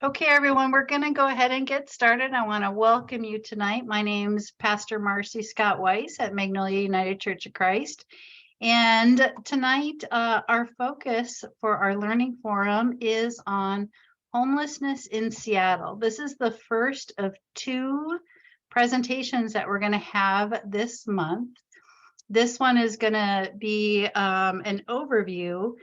Okay, everyone, we're going to go ahead and get started. I want to welcome you tonight. My name's Pastor Marcy Scott Weiss at Magnolia United Church of Christ. And tonight, our focus for our learning forum is on homelessness in Seattle. This is the first of two presentations that we're going to have this month. This one is going to be an overview.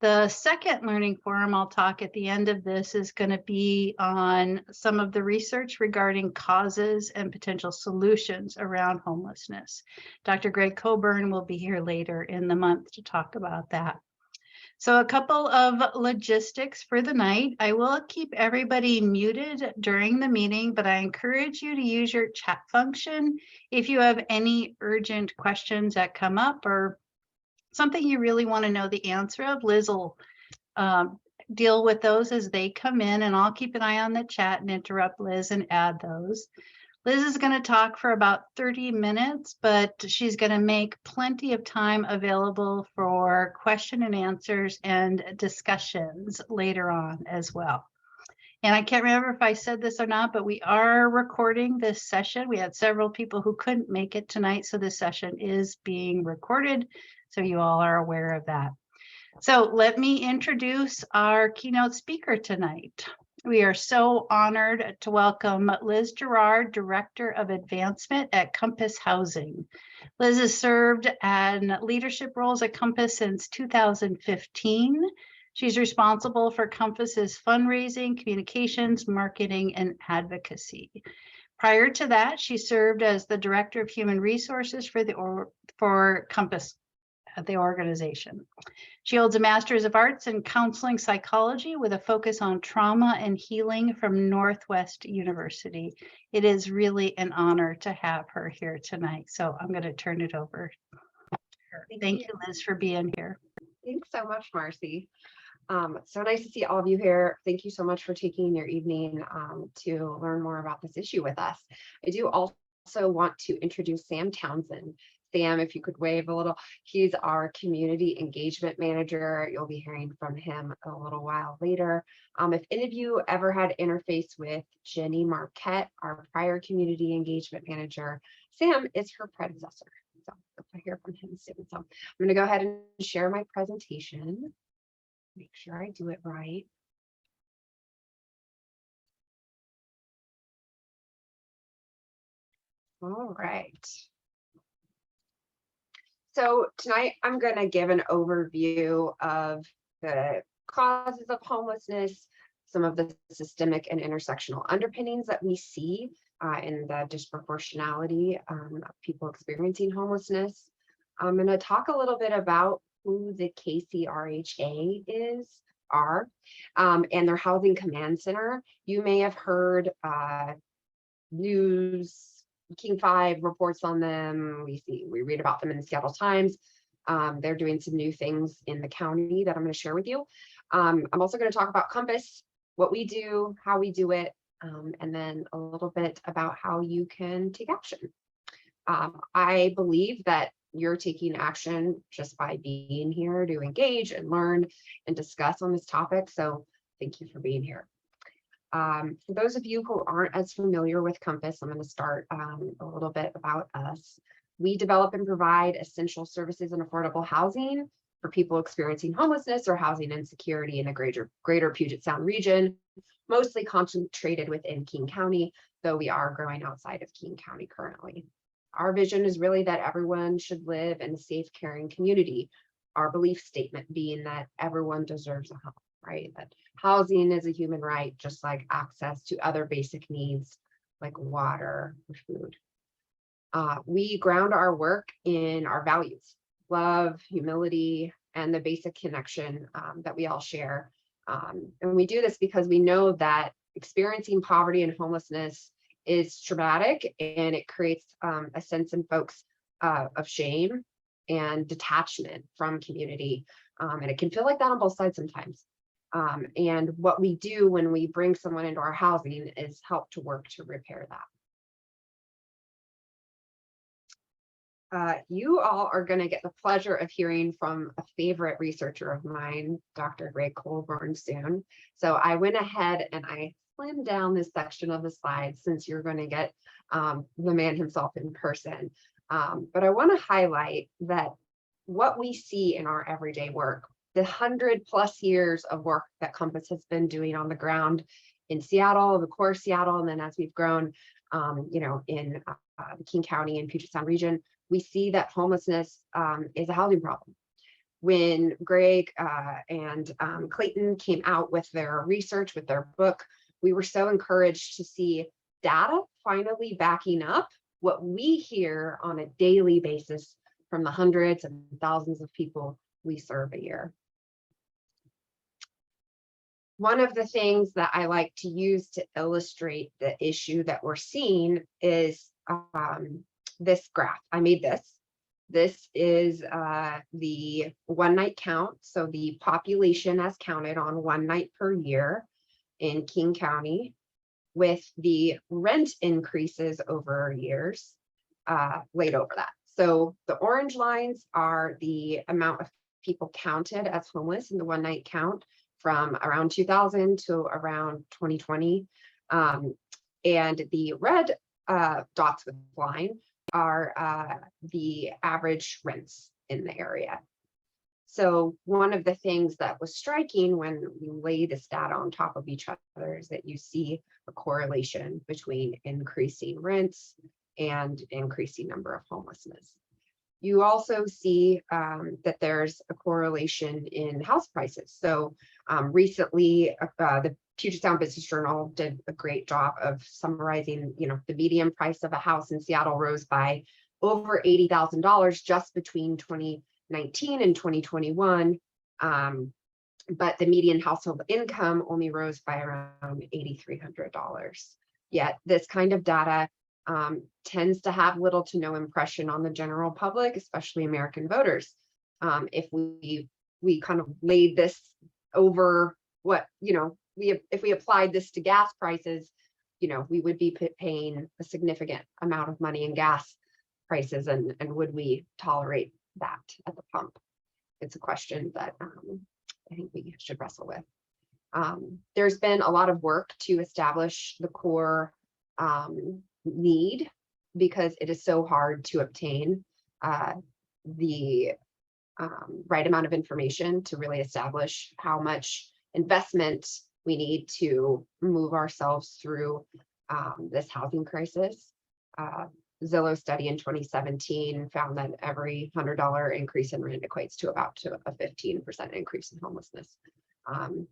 The second learning forum I'll talk at the end of this is going to be on some of the research regarding causes and potential solutions around homelessness. Dr. Greg Coburn will be here later in the month to talk about that. So a couple of logistics for the night. I will keep everybody muted during the meeting, but I encourage you to use your chat function if you have any urgent questions that come up or something you really want to know the answer of. Liz will deal with those as they come in, and I'll keep an eye on the chat and interrupt Liz and add those. Liz is going to talk for about 30 minutes, but she's going to make plenty of time available for question and answers and discussions later on as well. And I can't remember if I said this or not, but we are recording this session. We had several people who couldn't make it tonight, so this session is being recorded. So you all are aware of that. So let me introduce our keynote speaker tonight. We are so honored to welcome Liz Gerard, Director of Advancement at Compass Housing. Liz has served in leadership roles at Compass since 2015. She's responsible for Compass's fundraising, communications, marketing, and advocacy. Prior to that, she served as the Director of Human Resources for Compass at the organization. She holds a Master's of Arts in Counseling Psychology with a focus on trauma and healing from Northwest University. It is really an honor to have her here tonight. So I'm going to turn it over to her. Thank you, Liz, for being here. Thanks so much, Marcy. So nice to see all of you here. Thank you so much for taking your evening to learn more about this issue with us. I do also want to introduce Sam Townsend. Sam, if you could wave a little, he's our community engagement manager. You'll be hearing from him a little while later. If any of you ever had interface with Jenny Marquette, our prior community engagement manager, Sam is her predecessor. So I'll hear from him soon. So I'm going to go ahead and share my presentation. Make sure I do it right. All right. So tonight I'm going to give an overview of the causes of homelessness, some of the systemic and intersectional underpinnings that we see in the disproportionality of people experiencing homelessness. I'm going to talk a little bit about who the KCRHA are, and their Housing Command Center. You may have heard news, King 5 reports on them. We read about them in the Seattle Times. They're doing some new things in the county that I'm going to share with you. I'm also going to talk about Compass, what we do, how we do it, and then a little bit about how you can take action. I believe that you're taking action just by being here to engage and learn and discuss on this topic. So thank you for being here. For those of you who aren't as familiar with Compass, I'm going to start a little bit about us. We develop and provide essential services and affordable housing for people experiencing homelessness or housing insecurity in the greater Puget Sound region, mostly concentrated within King County, though we are growing outside of King County currently. Our vision is really that everyone should live in a safe, caring community. Our belief statement being that everyone deserves a home, right? That housing is a human right, just like access to other basic needs like water or food. We ground our work in our values, love, humility, and the basic connection that we all share. And we do this because we know that experiencing poverty and homelessness is traumatic, and it creates a sense in folks of shame and detachment from community. And it can feel like that on both sides sometimes. And what we do when we bring someone into our housing is help to work to repair that. You all are going to get the pleasure of hearing from a favorite researcher of mine, Dr. Greg Colburn, soon. So I went ahead and I slimmed down this section of the slides since you're going to get the man himself in person. But I want to highlight that what we see in our everyday work, the 100+ years of work that Compass has been doing on the ground in Seattle, the core of Seattle, and then as we've grown, in the King County and Puget Sound region, we see that homelessness is a housing problem. When Greg and Clayton came out with their research, with their book, we were so encouraged to see data finally backing up what we hear on a daily basis from the hundreds and thousands of people we serve a year. One of the things that I like to use to illustrate the issue that we're seeing is this graph. I made this. This is the one night count. So the population as counted on one night per year in King County, with the rent increases over years laid over that. So the orange lines are the amount of people counted as homeless in the one night count from around 2000 to around 2020. And the red dots with line are the average rents in the area. So one of the things that was striking when we lay this data on top of each other is that you see a correlation between increasing rents and increasing number of homelessness. You also see that there's a correlation in house prices. So recently, the Puget Sound Business Journal did a great job of summarizing, the median price of a house in Seattle rose by over $80,000 just between 2019 and 2021. But the median household income only rose by around $8,300. Yet this kind of data tends to have little to no impression on the general public, especially American voters. If we kind of laid this over what, if we applied this to gas prices, we would be paying a significant amount of money in gas prices, and would we tolerate that at the pump? It's a question that I think we should wrestle with. There's been a lot of work to establish the core need, because it is so hard to obtain the right amount of information to really establish how much investment we need to move ourselves through this housing crisis. Zillow study in 2017 found that every $100 increase in rent equates to about a 15% increase in homelessness,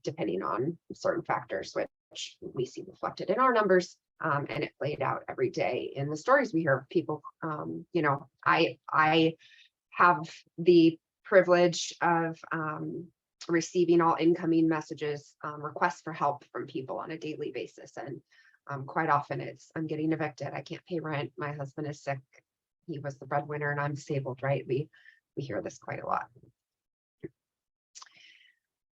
depending on certain factors, which we see reflected in our numbers. And it played out every day in the stories we hear of people. I have the privilege of receiving all incoming messages, requests for help from people on a daily basis. And quite often it's, I'm getting evicted, I can't pay rent, my husband is sick, he was the breadwinner and I'm disabled, right? We hear this quite a lot.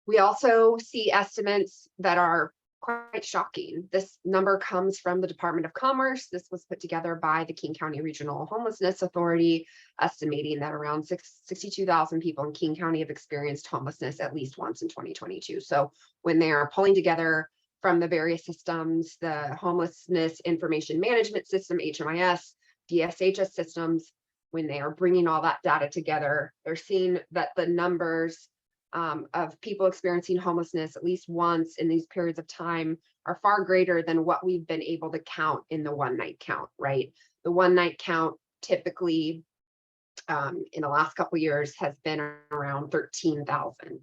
We also see estimates that are quite shocking. This number comes from the Department of Commerce. This was put together by the King County Regional Homelessness Authority, estimating that around 62,000 people in King County have experienced homelessness at least once in 2022. So when they are pulling together from the various systems, the Homelessness Information Management System, HMIS, DSHS systems, when they are bringing all that data together, they're seeing that the numbers of people experiencing homelessness at least once in these periods of time are far greater than what we've been able to count in the one night count, right? The one night count typically in the last couple of years has been around 13,000.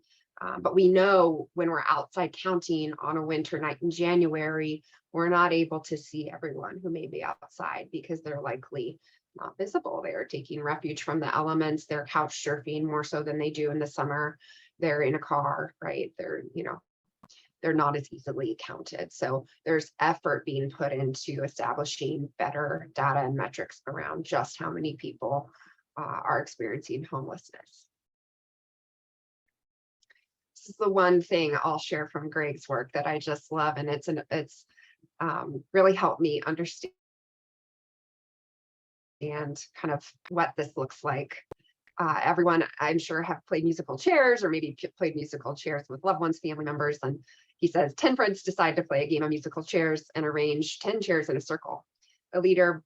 But we know when we're outside counting on a winter night in January, we're not able to see everyone who may be outside because they're likely not visible. They are taking refuge from the elements. They're couch surfing more so than they do in the summer. They're in a car, right? They're not as easily counted. So there's effort being put into establishing better data and metrics around just how many people are experiencing homelessness. This is the one thing I'll share from Greg's work that I just love, and it's really helped me understand understand kind of what this looks like. Everyone, I'm sure, have played musical chairs or maybe played musical chairs with loved ones, family members. And he says 10 friends decide to play a game of musical chairs and arrange 10 chairs in a circle. The leader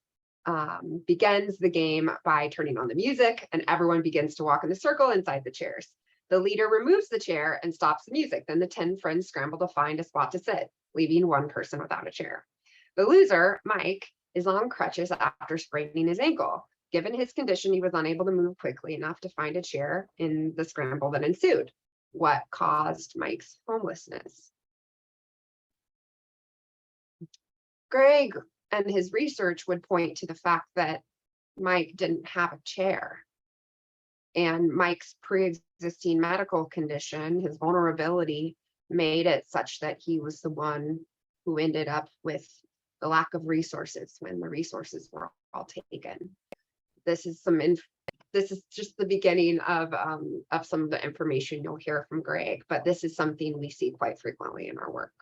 begins the game by turning on the music, and everyone begins to walk in the circle inside the chairs. The leader removes the chair and stops the music. Then the 10 friends scramble to find a spot to sit, leaving one person without a chair. The loser, Mike, is on crutches after spraining his ankle. Given his condition, he was unable to move quickly enough to find a chair in the scramble that ensued. What caused Mike's homelessness? Greg and his research would point to the fact that Mike didn't have a chair. And Mike's pre-existing medical condition, his vulnerability, made it such that he was the one who ended up with the lack of resources when the resources were all taken. This is just the beginning of some of the information you'll hear from Greg, but this is something we see quite frequently in our work.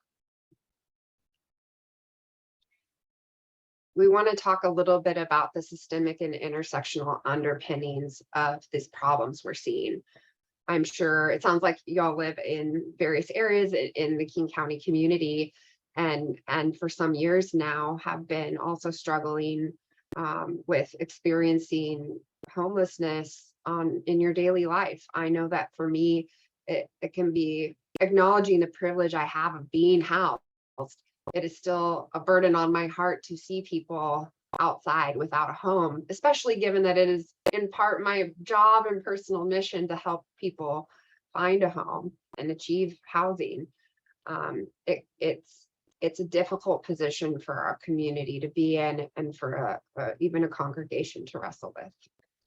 We want to talk a little bit about the systemic and intersectional underpinnings of these problems we're seeing. I'm sure it sounds like y'all live in various areas in the King County community, and for some years now have been also struggling with experiencing homelessness in your daily life. I know that for me, it can be acknowledging the privilege I have of being housed. It is still a burden on my heart to see people outside without a home, especially given that it is in part my job and personal mission to help people find a home and achieve housing. It's a difficult position for our community to be in, and for even a congregation to wrestle with.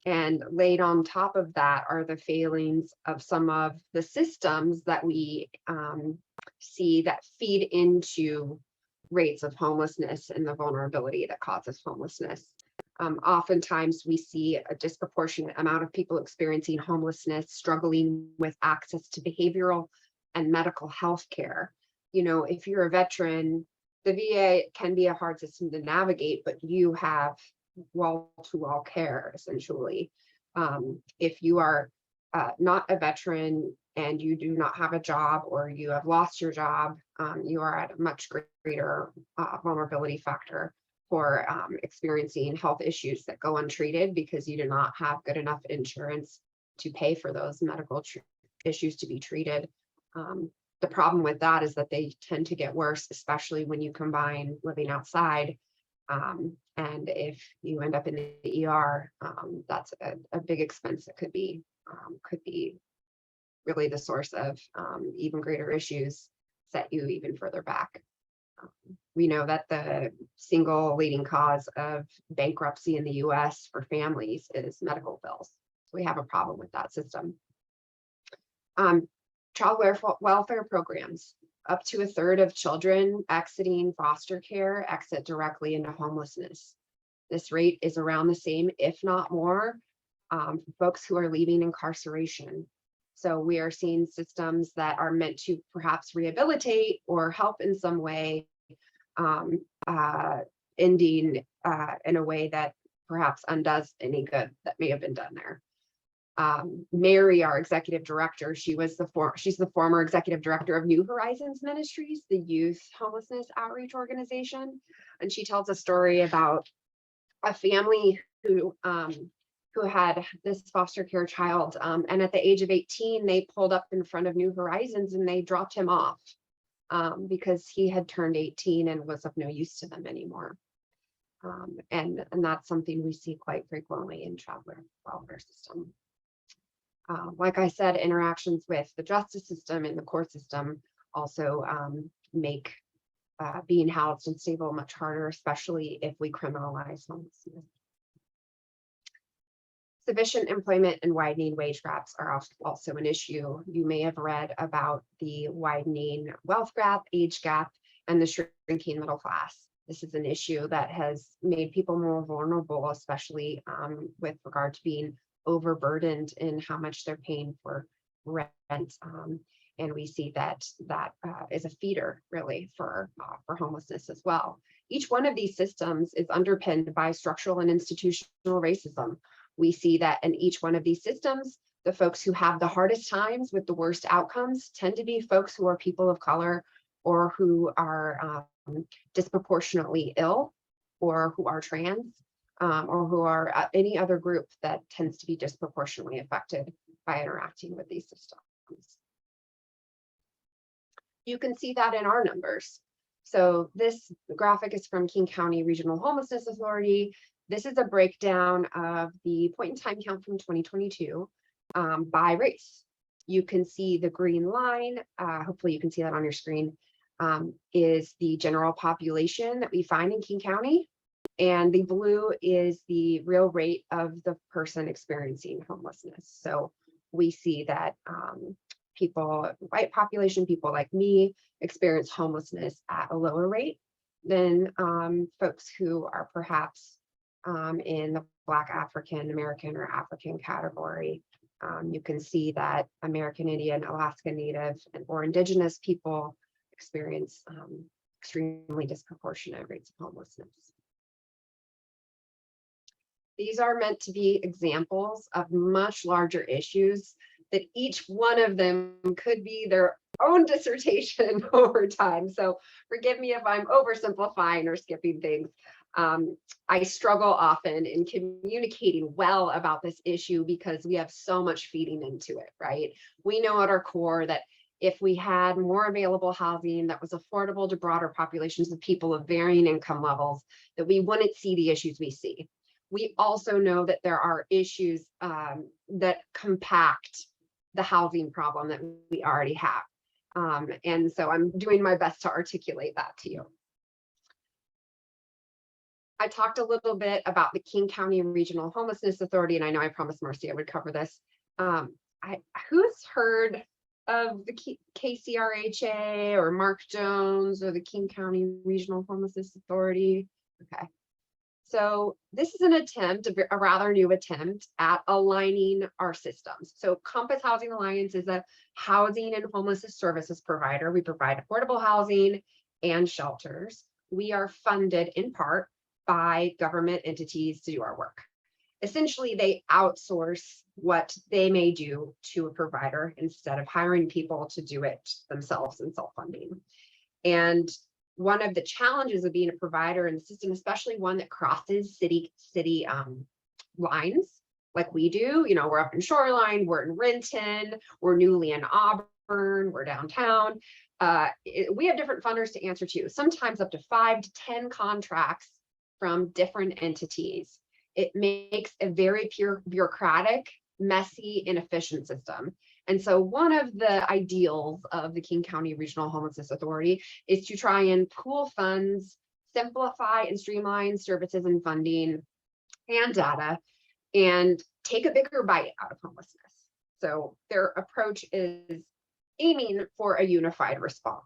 And laid on top of that are the failings of some of the systems that we see that feed into rates of homelessness and the vulnerability that causes homelessness. Oftentimes we see a disproportionate amount of people experiencing homelessness struggling with access to behavioral and medical health care. You know, if you're a veteran, the VA can be a hard system to navigate, but you have wall-to-wall care, essentially. If you are not a veteran and you do not have a job, or you have lost your job, you are at a much greater vulnerability factor for experiencing health issues that go untreated because you do not have good enough insurance to pay for those medical issues to be treated. The problem with that is that they tend to get worse, especially when you combine living outside. And if you end up in the ER, that's a big expense that could be really the source of even greater issues, set you even further back. We know that the single leading cause of bankruptcy in the US for families is medical bills. So we have a problem with that system. Child welfare programs. Up to a third of children exiting foster care exit directly into homelessness. This rate is around the same, if not more, for folks who are leaving incarceration. So we are seeing systems that are meant to perhaps rehabilitate or help in some way, ending in a way that perhaps undoes any good that may have been done there. Mary, our executive director, she's the former executive director of New Horizons Ministries, the youth homelessness outreach organization, and she tells a story about a family who had this foster care child, and at the age of 18 they pulled up in front of New Horizons and they dropped him off because he had turned 18 and was of no use to them anymore. And that's something we see quite frequently in child welfare system. Like I said, interactions with the justice system and the court system also make being housed and stable much harder, especially if we criminalize homelessness. Sufficient employment and widening wage gaps are also an issue. You may have read about the widening wealth gap, age gap, and the shrinking middle class. This is an issue that has made people more vulnerable, especially with regard to being overburdened in how much they're paying for rent. And we see that is a feeder really for homelessness as well. Each one of these systems is underpinned by structural and institutional racism. We see that in each one of these systems, the folks who have the hardest times with the worst outcomes tend to be folks who are people of color, or who are disproportionately ill, or who are trans, or who are any other group that tends to be disproportionately affected by interacting with these systems. You can see that in our numbers. So this graphic is from King County Regional Homelessness Authority. This is a breakdown of the point in time count from 2022 by race. You can see the green line, hopefully you can see that on your screen, is the general population that we find in King County. And the blue is the real rate of the person experiencing homelessness. So we see that people, white population, people like me, experience homelessness at a lower rate than folks who are perhaps in the Black, African American, or African category. You can see that American Indian, Alaska Native, or Indigenous people experience extremely disproportionate rates of homelessness. These are meant to be examples of much larger issues that each one of them could be their own dissertation over time. So forgive me if I'm oversimplifying or skipping things. I struggle often in communicating well about this issue because we have so much feeding into it, right? We know at our core that if we had more available housing that was affordable to broader populations of people of varying income levels, that we wouldn't see the issues we see. We also know that there are issues that compact the housing problem that we already have. And so I'm doing my best to articulate that to you. I talked a little bit about the King County Regional Homelessness Authority, and I know I promised Marcy I would cover this. Who's heard of the KCRHA or Mark Jones or the King County Regional Homelessness Authority? Okay. So this is an attempt, a rather new attempt at aligning our systems. So Compass Housing Alliance is a housing and homelessness services provider. We provide affordable housing and shelters. We are funded in part by government entities to do our work. Essentially, they outsource what they may do to a provider instead of hiring people to do it themselves and self-funding. And one of the challenges of being a provider in the system, especially one that crosses city lines like we do, you know, we're up in Shoreline, we're in Renton, we're newly in Auburn, we're downtown. We have different funders to answer to, sometimes up to 5 to 10 contracts from different entities. It makes a very bureaucratic, messy, inefficient system. And so one of the ideals of the King County Regional Homelessness Authority is to try and pool funds, simplify and streamline services and funding and data, and take a bigger bite out of homelessness. So their approach is aiming for a unified response.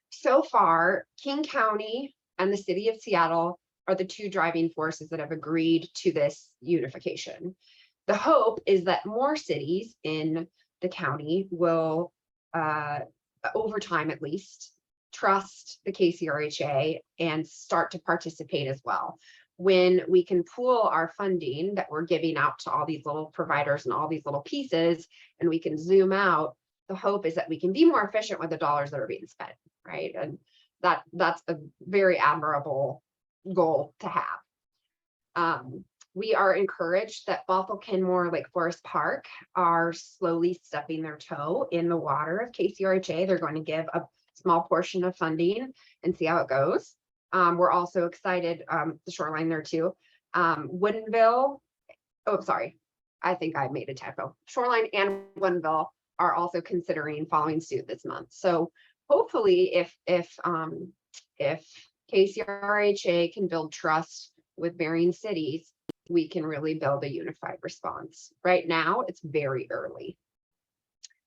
So far, King County and the city of Seattle are the two driving forces that have agreed to this unification. The hope is that more cities in the county will, over time at least, trust the KCRHA and start to participate as well. When we can pool our funding that we're giving out to all these little providers and all these little pieces, and we can zoom out, the hope is that we can be more efficient with the dollars that are being spent, right? And that's a very admirable goal to have. We are encouraged that Bothell, Kenmore, Lake Forest Park are slowly stepping their toe in the water of KCRHA. They're going to give a small portion of funding and see how it goes. We're also excited, the Shoreline there too. Woodinville, oh, sorry, I think I made a typo. Shoreline and Woodinville are also considering following suit this month. So hopefully if KCRHA can build trust with varying cities, we can really build a unified response. Right now, it's very early.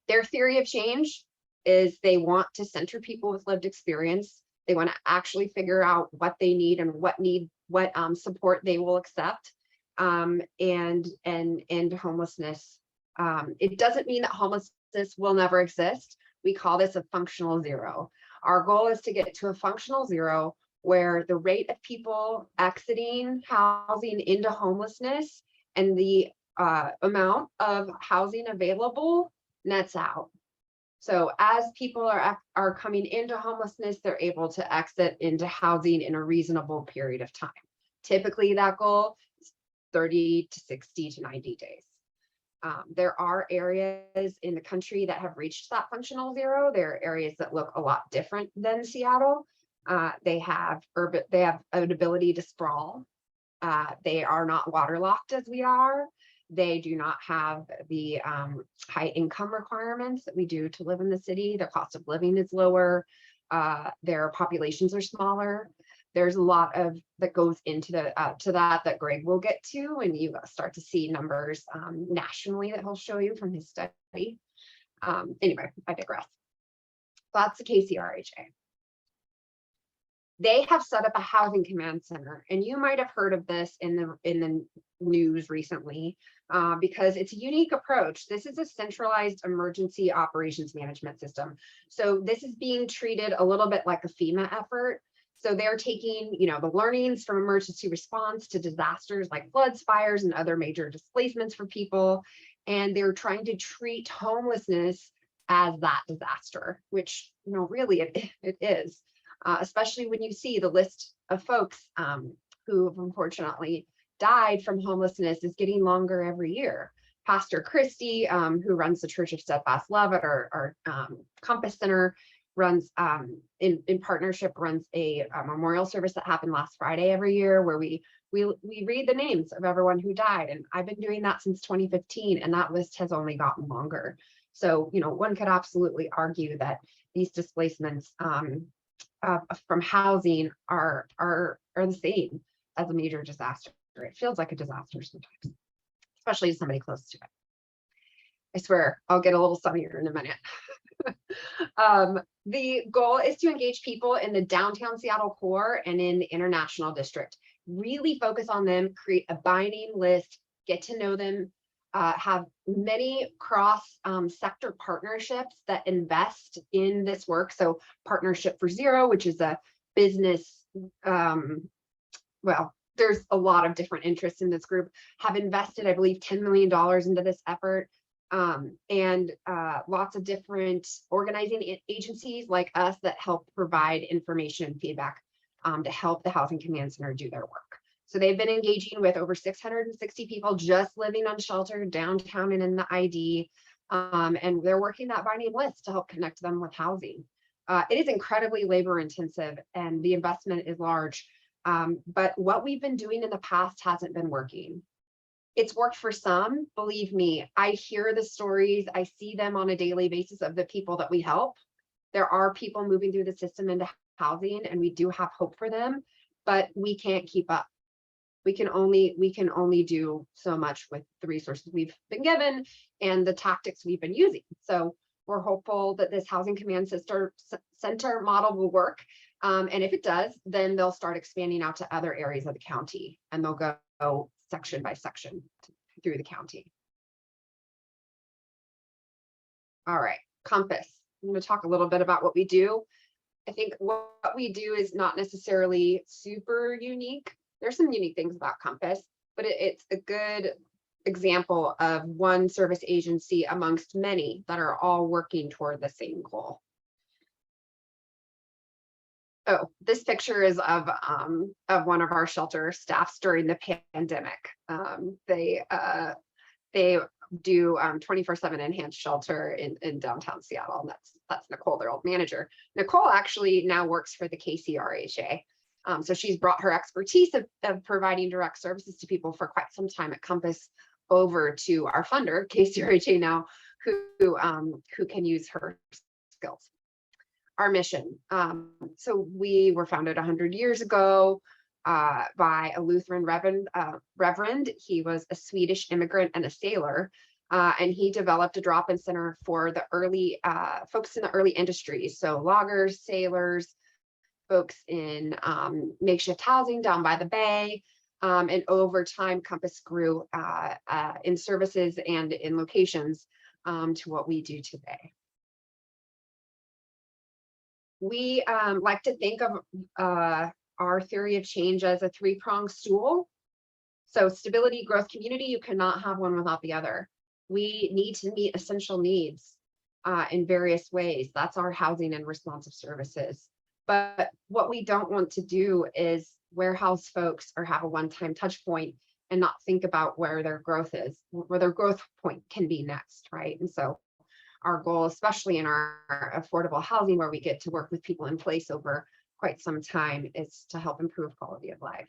Their theory of change is they want to center people with lived experience. They want to actually figure out what they need and what support they will accept, and homelessness. It doesn't mean that homelessness will never exist. We call this a functional zero. Our goal is to get to a functional zero where the rate of people exiting housing into homelessness and the amount of housing available nets out. So as people are coming into homelessness, they're able to exit into housing in a reasonable period of time. Typically, that goal is 30 to 60 to 90 days. There are areas in the country that have reached that functional zero. There are areas that look a lot different than Seattle. They have an ability to sprawl. They are not waterlocked as we are. They do not have the high income requirements that we do to live in the city. Their cost of living is lower. Their populations are smaller. There's a lot of that goes into that Greg will get to, and you start to see numbers nationally that he'll show you from his study. Anyway, I digress. That's the KCRHA. They have set up a housing command center, and you might have heard of this in the news recently because it's a unique approach. This is a centralized emergency operations management system. So this is being treated a little bit like a FEMA effort. So they're taking, the learnings from emergency response to disasters like floods, fires, and other major displacements for people, and they're trying to treat homelessness as that disaster, which really it is. Especially when you see the list of folks who have unfortunately died from homelessness is getting longer every year. Pastor Christy, who runs the Church of Steadfast Love at our Compass Center, runs in partnership runs a memorial service that happened last Friday every year, where we read the names of everyone who died. And I've been doing that since 2015, and that list has only gotten longer. So one could absolutely argue that these displacements from housing are the same as a major disaster. It feels like a disaster sometimes, especially to somebody close to it. I swear I'll get a little sunnier in a minute. The goal is to engage people in the downtown Seattle core and in the International District. Really focus on them, create a binding list, get to know them, have many cross sector partnerships that invest in this work. So Partnership for Zero, which is a business, there's a lot of different interests in this group, have invested, I believe, $10 million into this effort. And lots of different organizing agencies like us that help provide information and feedback to help the Housing Command Center do their work. So they've been engaging with over 660 people just living unsheltered downtown and in the ID, and they're working that binding list to help connect them with housing. It is incredibly labor intensive and the investment is large, but what we've been doing in the past hasn't been working. It's worked for some, believe me. I hear the stories, I see them on a daily basis of the people that we help. There are people moving through the system into housing, and we do have hope for them, but we can't keep up. We can only do so much with the resources we've been given and the tactics we've been using. So we're hopeful that this Housing Command Center model will work. And if it does, then they'll start expanding out to other areas of the county, and they'll go section by section through the county. All right, Compass. I'm going to talk a little bit about what we do. I think what we do is not necessarily super unique. There's some unique things about Compass, but it's a good example of one service agency amongst many that are all working toward the same goal. Oh, this picture is of one of our shelter staffs during the pandemic. They do 24/7 enhanced shelter in downtown Seattle, and that's Nicole, their old manager. Nicole actually now works for the KCRHA. So she's brought her expertise of providing direct services to people for quite some time at Compass over to our funder, KCRHA now, who can use her skills. Our mission. So we were founded 100 years ago by a Lutheran reverend. He was a Swedish immigrant and a sailor, and he developed a drop-in center for the early folks in the early industries. So loggers, sailors, folks in makeshift housing down by the bay. And over time, Compass grew in services and in locations to what we do today. We like to think of our theory of change as a three-pronged stool. So stability, growth, community, you cannot have one without the other. We need to meet essential needs in various ways. That's our housing and responsive services. But what we don't want to do is warehouse folks or have a one-time touch point and not think about where their growth is, where their growth point can be next, right? And so our goal, especially in our affordable housing, where we get to work with people in place over quite some time, is to help improve quality of life.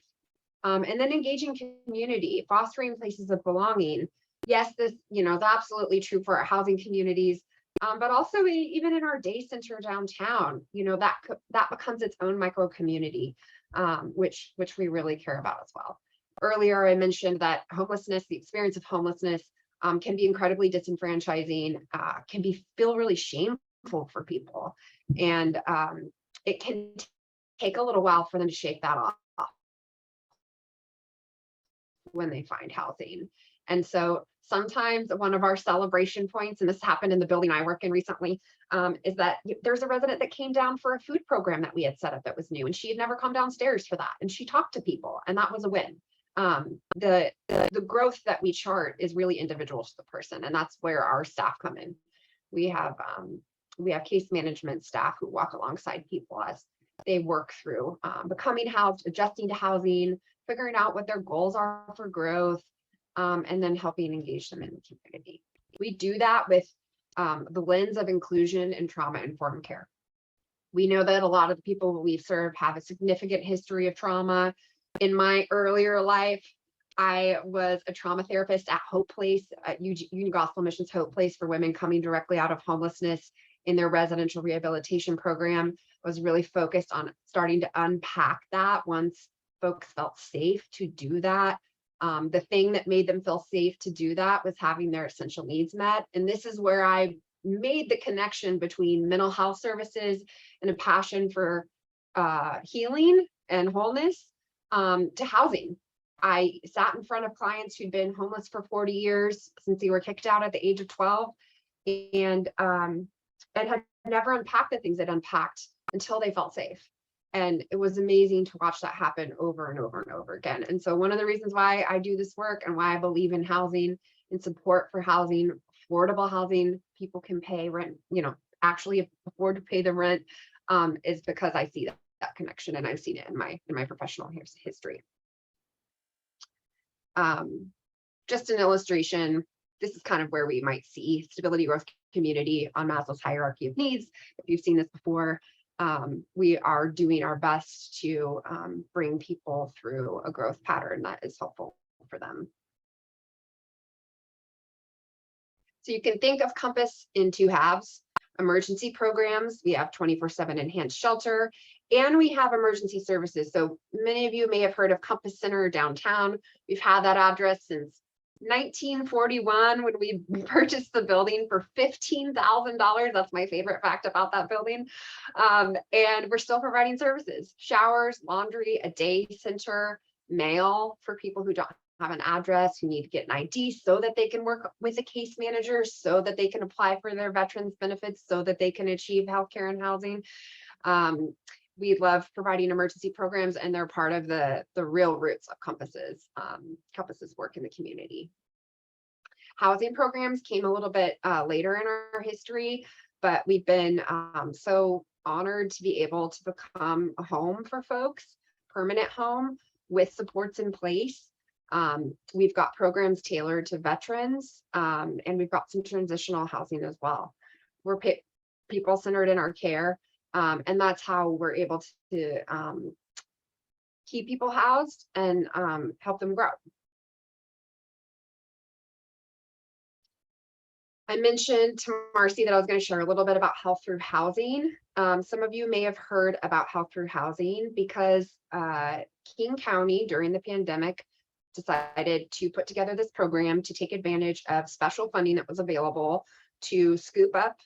And then engaging community, fostering places of belonging. Yes, this, is absolutely true for our housing communities, but also even in our day center downtown, that becomes its own micro community, which we really care about as well. Earlier, I mentioned that homelessness, the experience of homelessness, can be incredibly disenfranchising, can feel really shameful for people, and it can take a little while for them to shake that off when they find housing. And so sometimes one of our celebration points, and this happened in the building I work in recently, is that there's a resident that came down for a food program that we had set up that was new, and she had never come downstairs for that, and she talked to people, and that was a win. The growth that we chart is really individual to the person, and that's where our staff come in. We have case management staff who walk alongside people as they work through becoming housed, adjusting to housing, figuring out what their goals are for growth, and then helping engage them in the community. We do that with the lens of inclusion and trauma-informed care. We know that a lot of the people we serve have a significant history of trauma. In my earlier life, I was a trauma therapist at Hope Place, at Union Gospel Mission's Hope Place for women coming directly out of homelessness in their residential rehabilitation program. I was really focused on starting to unpack that once folks felt safe to do that. The thing that made them feel safe to do that was having their essential needs met. And this is where I made the connection between mental health services and a passion for healing and wholeness to housing. I sat in front of clients who'd been homeless for 40 years since they were kicked out at the age of 12, and had never unpacked the things they'd unpacked until they felt safe. And it was amazing to watch that happen over and over and over again. And so one of the reasons why I do this work and why I believe in housing and support for housing, affordable housing, people can pay rent, actually afford to pay the rent, is because I see that connection, and I've seen it in my professional history. Just an illustration, this is kind of where we might see stability, growth, community on Maslow's hierarchy of needs. If you've seen this before, we are doing our best to bring people through a growth pattern that is helpful for them. So you can think of Compass in two halves. Emergency programs, we have 24/7 enhanced shelter, and we have emergency services. So many of you may have heard of Compass Center downtown. We've had that address since 1941 when we purchased the building for $15,000. That's my favorite fact about that building. And we're still providing services: showers, laundry, a day center, mail for people who don't have an address, who need to get an ID so that they can work with a case manager, so that they can apply for their veterans benefits, so that they can achieve healthcare and housing. We love providing emergency programs, and they're part of the real roots of Compass's work in the community. Housing programs came a little bit later in our history, but we've been so honored to be able to become a home for folks, permanent home with supports in place. We've got programs tailored to veterans, and we've got some transitional housing as well. We're people-centered in our care, and that's how we're able to keep people housed and help them grow. I mentioned to Marcy that I was going to share a little bit about Health Through Housing. Some of you may have heard about Health Through Housing because King County during the pandemic decided to put together this program to take advantage of special funding that was available to scoop up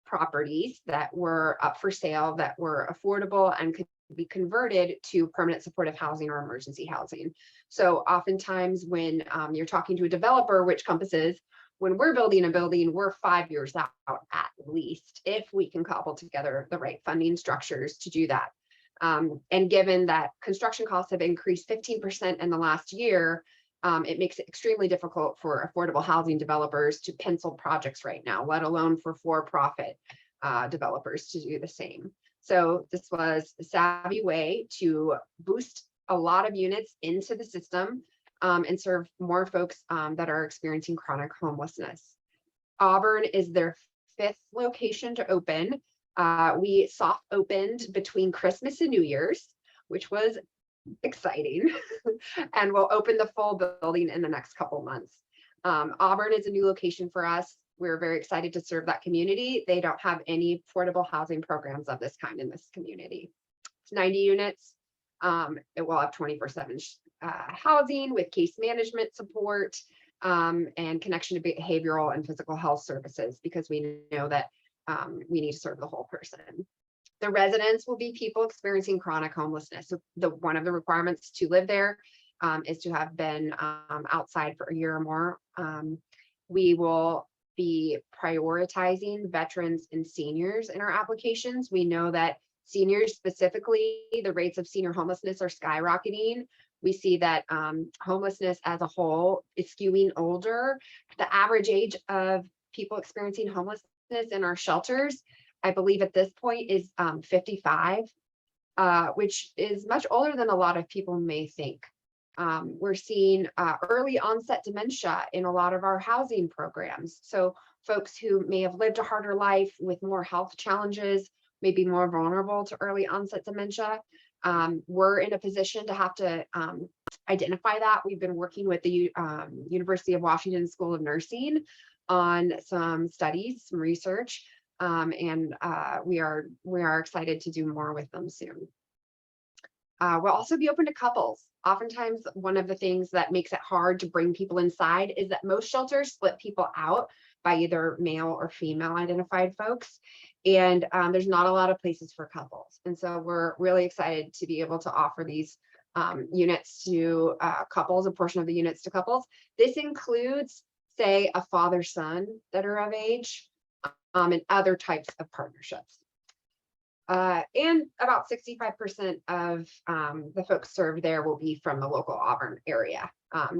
properties that were up for sale, that were affordable and could be converted to permanent supportive housing or emergency housing. So oftentimes when you're talking to a developer, which Compass is, when we're building a building, we're 5 years out at least, if we can cobble together the right funding structures to do that. And given that construction costs have increased 15% in the last year, it makes it extremely difficult for affordable housing developers to pencil projects right now, let alone for-profit developers to do the same. So this was a savvy way to boost a lot of units into the system and serve more folks that are experiencing chronic homelessness. Auburn is their 5th location to open. We soft opened between Christmas and New Year's, which was exciting, and we'll open the full building in the next couple months. Auburn is a new location for us. We're very excited to serve that community. They don't have any affordable housing programs of this kind in this community. It's 90 units. It will have 24/7 housing with case management support and connection to behavioral and physical health services, because we know that we need to serve the whole person. The residents will be people experiencing chronic homelessness. So one of the requirements to live there is to have been outside for a year or more. We will be prioritizing veterans and seniors in our applications. We know that seniors specifically, the rates of senior homelessness are skyrocketing. We see that homelessness as a whole is skewing older. The average age of people experiencing homelessness in our shelters, I believe at this point, is 55, which is much older than a lot of people may think. We're seeing early onset dementia in a lot of our housing programs. So folks who may have lived a harder life with more health challenges may be more vulnerable to early onset dementia. We're in a position to have to identify that. We've been working with the University of Washington School of Nursing on some studies, some research, and we are excited to do more with them soon. We'll also be open to couples. Oftentimes, one of the things that makes it hard to bring people inside is that most shelters split people out by either male or female identified folks. And there's not a lot of places for couples. And so we're really excited to be able to offer these units to couples, a portion of the units to couples. This includes, say, a father-son that are of age and other types of partnerships. And about 65% of the folks served there will be from the local Auburn area.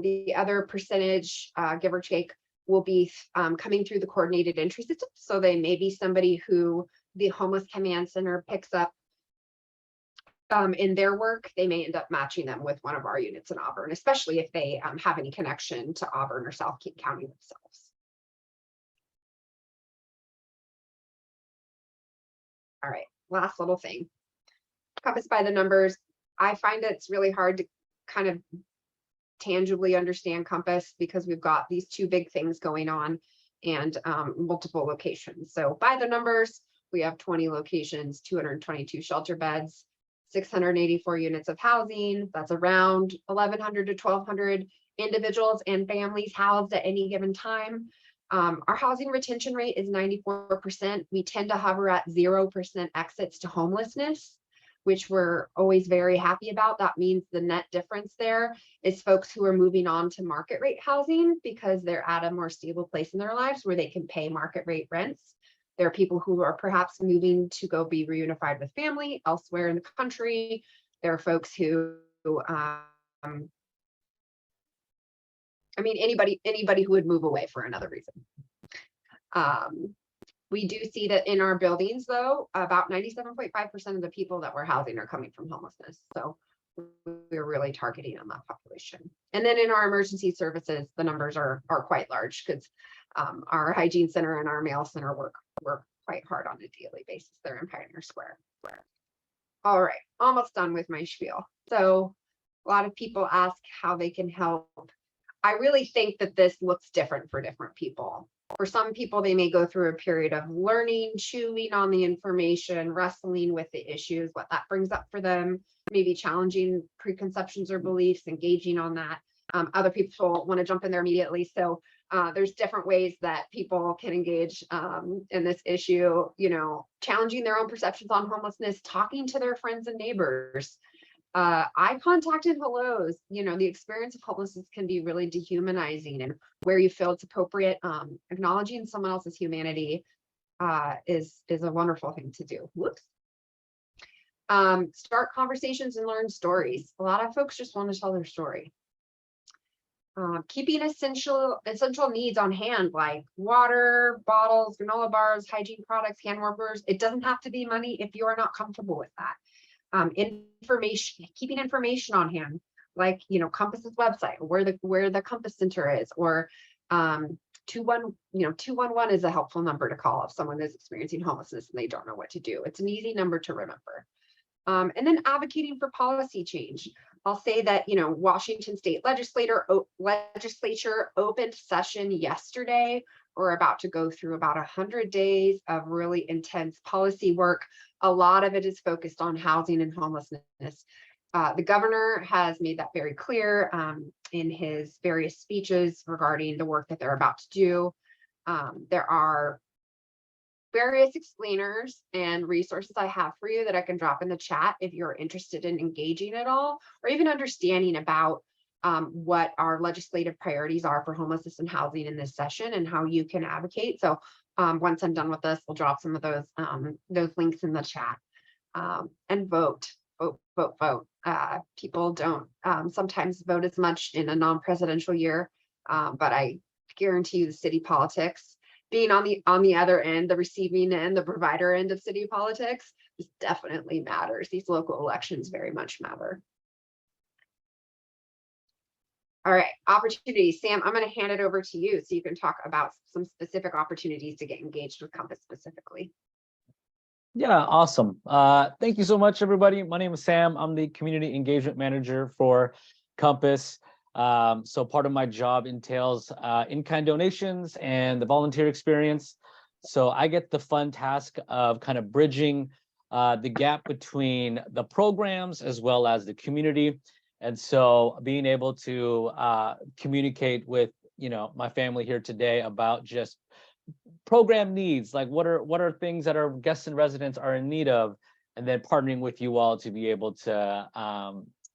The other percentage, give or take, will be coming through the coordinated entry system. So they may be somebody who the Homeless Command Center picks up in their work. They may end up matching them with one of our units in Auburn, especially if they have any connection to Auburn or South King County themselves. All right, last little thing. Compass by the numbers. I find it's really hard to kind of tangibly understand Compass because we've got these two big things going on and multiple locations. So by the numbers, we have 20 locations, 222 shelter beds, 684 units of housing. That's around 1,100 to 1,200 individuals and families housed at any given time. Our housing retention rate is 94%. We tend to hover at 0% exits to homelessness, which we're always very happy about. That means the net difference there is folks who are moving on to market rate housing because they're at a more stable place in their lives where they can pay market rate rents. There are people who are perhaps moving to go be reunified with family elsewhere in the country. There are folks who, anybody who would move away for another reason. We do see that in our buildings, though, about 97.5% of the people that we're housing are coming from homelessness. So we're really targeting on that population. And then in our emergency services, the numbers are quite large because our hygiene center and our mail center work quite hard on a daily basis. They're in Pioneer Square. All right, almost done with my spiel. So a lot of people ask how they can help. I really think that this looks different for different people. For some people, they may go through a period of learning, chewing on the information, wrestling with the issues, what that brings up for them, maybe challenging preconceptions or beliefs, engaging on that. Other people want to jump in there immediately. So there's different ways that people can engage in this issue, challenging their own perceptions on homelessness, talking to their friends and neighbors, eye contact and hellos. The experience of homelessness can be really dehumanizing, and where you feel it's appropriate, acknowledging someone else's humanity is a wonderful thing to do. Whoops. Start conversations and learn stories. A lot of folks just want to tell their story. Keeping essential needs on hand, like water bottles, granola bars, hygiene products, hand warmers. It doesn't have to be money if you are not comfortable with that. Keeping information on hand, like Compass's website, where the Compass Center is, or 211 is a helpful number to call if someone is experiencing homelessness and they don't know what to do. It's an easy number to remember. And then advocating for policy change. I'll say that, Washington State Legislature opened session yesterday. We're about to go through about 100 days of really intense policy work. A lot of it is focused on housing and homelessness. The governor has made that very clear in his various speeches regarding the work that they're about to do. There are various explainers and resources I have for you that I can drop in the chat if you're interested in engaging at all, or even understanding about what our legislative priorities are for homelessness and housing in this session and how you can advocate. So once I'm done with this, we'll drop some of those links in the chat. And vote. People don't sometimes vote as much in a non-presidential year, but I guarantee you the city politics, being on the other end, the receiving end, the provider end of city politics, this definitely matters. These local elections very much matter. All right, opportunities. Sam, I'm going to hand it over to you so you can talk about some specific opportunities to get engaged with Compass specifically. Yeah, awesome. Thank you so much, everybody. My name is Sam. I'm the community engagement manager for Compass. So part of my job entails in-kind donations and the volunteer experience. So I get the fun task of kind of bridging the gap between the programs as well as the community. And so being able to communicate with my family here today about just program needs, like what are things that our guests and residents are in need of, and then partnering with you all to be able to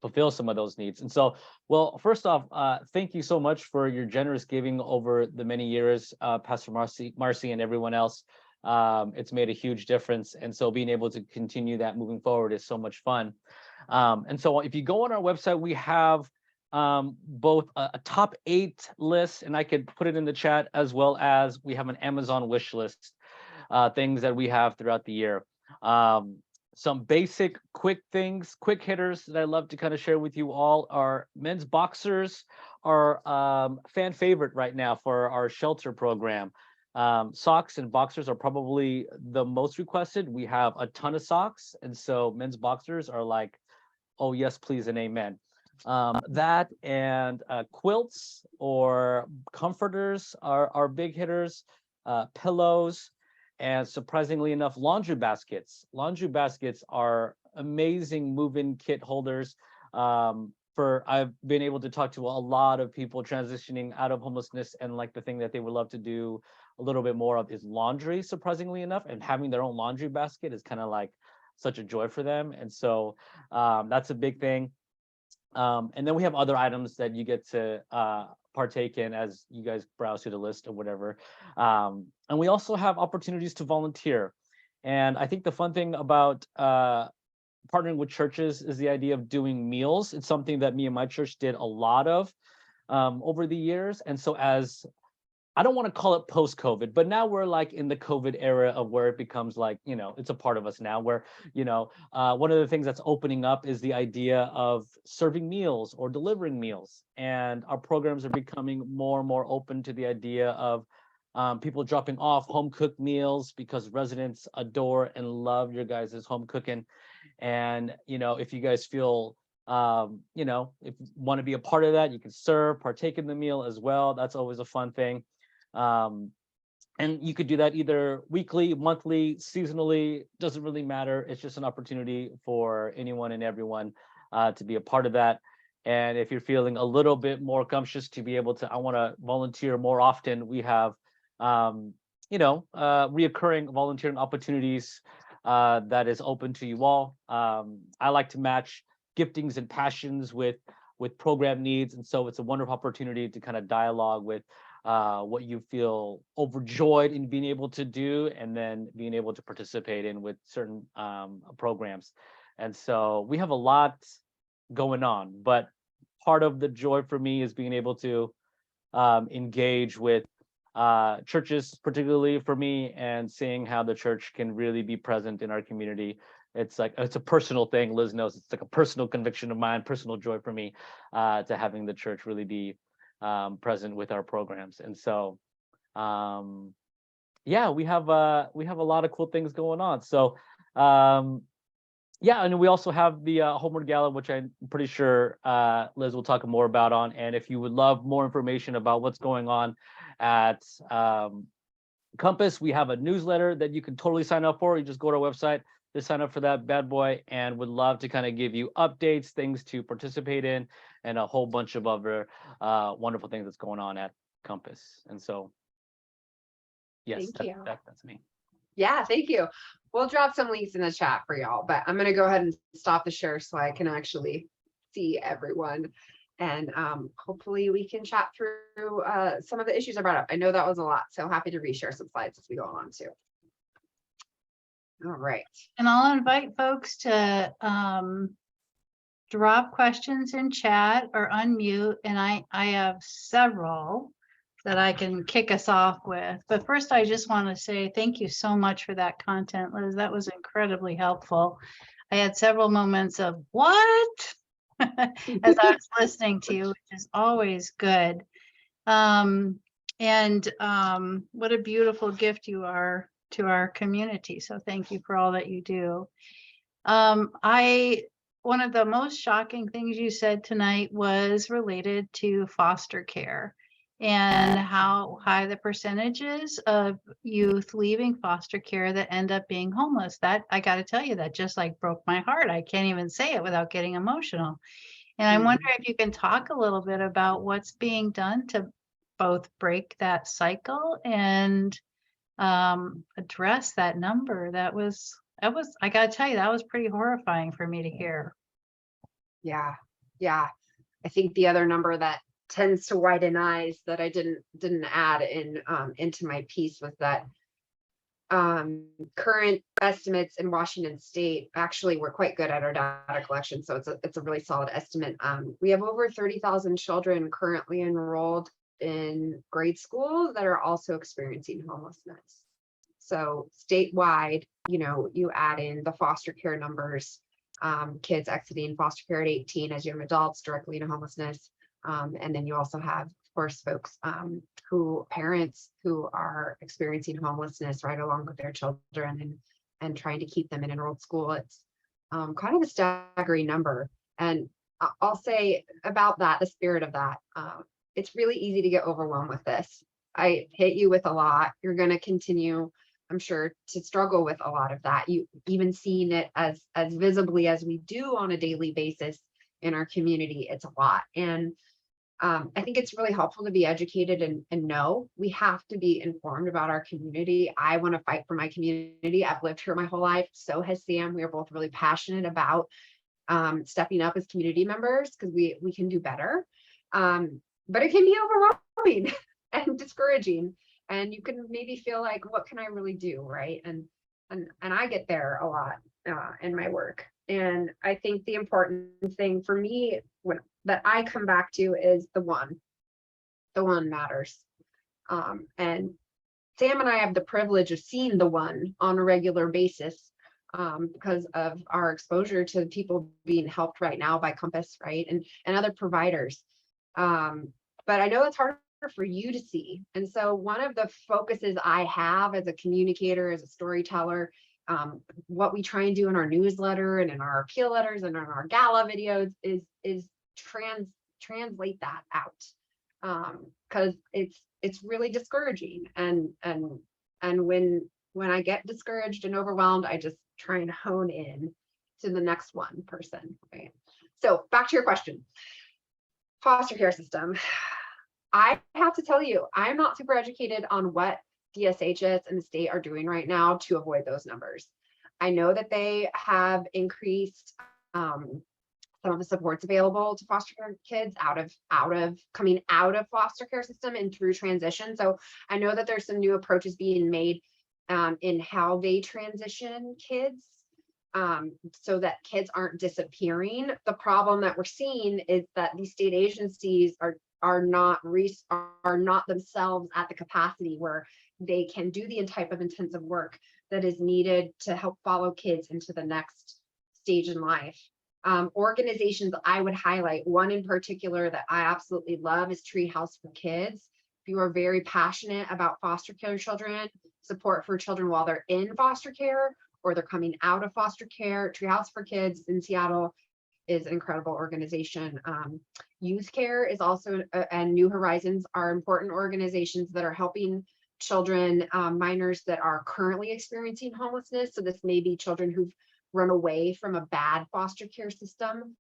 fulfill some of those needs. And so, well, first off, thank you so much for your generous giving over the many years, Pastor Marcy and everyone else. It's made a huge difference. And so being able to continue that moving forward is so much fun. And so if you go on our website, we have both a top 8 list, and I could put it in the chat, as well as we have an Amazon wish list, things that we have throughout the year. Some basic quick things, quick hitters that I love to kind of share with you all are men's boxers are fan favorite right now for our shelter program. Socks and boxers are probably the most requested. We have a ton of socks, and so men's boxers are like, oh yes, please and amen. That and quilts or comforters are big hitters, pillows, and surprisingly enough, laundry baskets. Laundry baskets are amazing move-in kit holders. I've been able to talk to a lot of people transitioning out of homelessness, and like the thing that they would love to do a little bit more of is laundry, surprisingly enough, and having their own laundry basket is kind of like such a joy for them. And so that's a big thing. And then we have other items that you get to partake in as you guys browse through the list or whatever. And we also have opportunities to volunteer. And I think the fun thing about partnering with churches is the idea of doing meals. It's something that me and my church did a lot of over the years. And so I don't want to call it post-COVID, but now we're like in the COVID era of where it becomes like, it's a part of us now, where, one of the things that's opening up is the idea of serving meals or delivering meals. And our programs are becoming more and more open to the idea of people dropping off home cooked meals, because residents adore and love your guys' home cooking. And, if you guys feel, if you want to be a part of that, you can partake in the meal as well. That's always a fun thing. And you could do that either weekly, monthly, seasonally, doesn't really matter. It's just an opportunity for anyone and everyone to be a part of that. And if you're feeling a little bit more gumptious to be able to, I want to volunteer more often, we have, reoccurring volunteering opportunities that is open to you all. I like to match giftings and passions with program needs. And so it's a wonderful opportunity to kind of dialogue with what you feel overjoyed in being able to do, and then being able to participate in with certain programs. And so we have a lot going on, but part of the joy for me is being able to engage with churches, particularly for me, and seeing how the church can really be present in our community. It's like, it's a personal thing. Liz knows it's like a personal conviction of mine, personal joy for me, to having the church really be present with our programs. And so, yeah, we have a lot of cool things going on. So, yeah, and we also have the Homeward Gala, which I'm pretty sure Liz will talk more about on. And if you would love more information about what's going on at Compass, we have a newsletter that you can totally sign up for. You just go to our website to sign up for that bad boy, and would love to kind of give you updates, things to participate in, and a whole bunch of other wonderful things that's going on at Compass. And so, yes, Thank you. that's me. Yeah, thank you. We'll drop some links in the chat for y'all, but I'm going to go ahead and stop the share so I can actually see everyone. And hopefully we can chat through some of the issues I brought up. I know that was a lot, so happy to reshare some slides as we go along too. All right. And I'll invite folks to drop questions in chat or unmute. And I have several that I can kick us off with. But first, I just want to say thank you so much for that content, Liz. That was incredibly helpful. I had several moments of what as I was listening to you, which is always good. What a beautiful gift you are to our community. So thank you for all that you do. One of the most shocking things you said tonight was related to foster care and how high the percentages of youth leaving foster care that end up being homeless. That, I got to tell you, that just like broke my heart. I can't even say it without getting emotional. And I wonder if you can talk a little bit about what's being done to both break that cycle and address that number. That was, I got to tell you, that was pretty horrifying for me to hear. Yeah. I think the other number that tends to widen eyes that I didn't add in into my piece was that current estimates in Washington State, actually we're quite good at our data collection, so it's a really solid estimate. We have over 30,000 children currently enrolled in grade school that are also experiencing homelessness. So statewide, you add in the foster care numbers, kids exiting foster care at 18 as young adults directly into homelessness. And then you also have, of course, folks parents who are experiencing homelessness right along with their children and trying to keep them in enrolled school. It's kind of a staggering number. And I'll say about that, the spirit of that, it's really easy to get overwhelmed with this. I hit you with a lot. You're going to continue, I'm sure, to struggle with a lot of that. You even seeing it as visibly as we do on a daily basis in our community, it's a lot. And I think it's really helpful to be educated and know we have to be informed about our community. I want to fight for my community. I've lived here my whole life. So has Sam. We are both really passionate about stepping up as community members because we can do better. But it can be overwhelming and discouraging. And you can maybe feel like, what can I really do, right? And I get there a lot in my work. And I think the important thing for me that I come back to is the one matters. And Sam and I have the privilege of seeing the one on a regular basis because of our exposure to people being helped right now by Compass, right? And other providers. But I know it's harder for you to see. And so one of the focuses I have as a communicator, as a storyteller, what we try and do in our newsletter and in our appeal letters and in our gala videos is translate that out, because it's really discouraging. And when I get discouraged and overwhelmed, I just try and hone in to the next one person. Right? So back to your question, foster care system. I have to tell you, I'm not super educated on what DSHS and the state are doing right now to avoid those numbers. I know that they have increased some of the supports available to foster care kids coming out of foster care system and through transition. So I know that there's some new approaches being made in how they transition kids, so that kids aren't disappearing. The problem that we're seeing is that these state agencies are not themselves at the capacity where they can do the type of intensive work that is needed to help follow kids into the next stage in life. Organizations I would highlight, one in particular that I absolutely love is Treehouse for Kids. If you are very passionate about foster care children, support for children while they're in foster care or they're coming out of foster care, Treehouse for Kids in Seattle is an incredible organization. Youth Care is also, and New Horizons are important organizations that are helping children, minors that are currently experiencing homelessness. So this may be children who've run away from a bad foster care system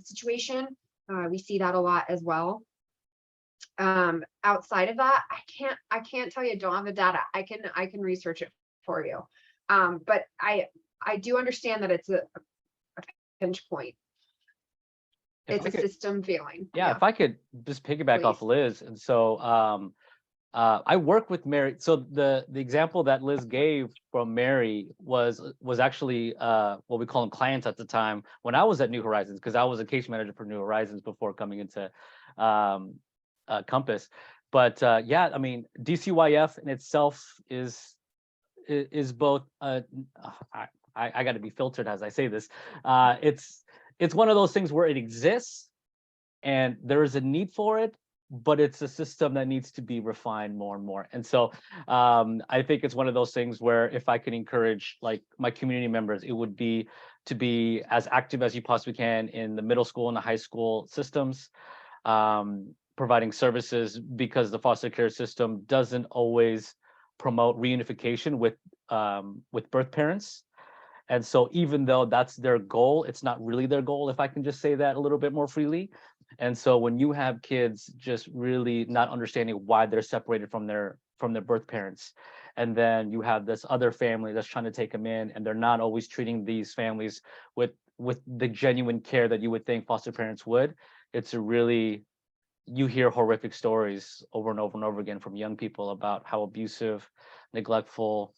situation. We see that a lot as well. Outside of that, I can't tell you, I don't have the data. I can research it for you. But I do understand that it's a pinch point. It's a system failing. Yeah, if I could just piggyback off Liz. And so I work with Mary. So the example that Liz gave from Mary was actually what we call them clients at the time when I was at New Horizons, because I was a case manager for New Horizons before coming into Compass. But yeah, I mean, DCYF in itself is both I got to be filtered as I say this. It's one of those things where it exists and there is a need for it, but it's a system that needs to be refined more and more. And so I think it's one of those things where if I can encourage like my community members, it would be to be as active as you possibly can in the middle school and the high school systems, providing services, because the foster care system doesn't always promote reunification with birth parents. And so even though that's their goal, it's not really their goal, if I can just say that a little bit more freely. And so when you have kids just really not understanding why they're separated from their birth parents, and then you have this other family that's trying to take them in, and they're not always treating these families with the genuine care that you would think foster parents would, it's a really, you hear horrific stories over and over and over again from young people about how abusive, neglectful,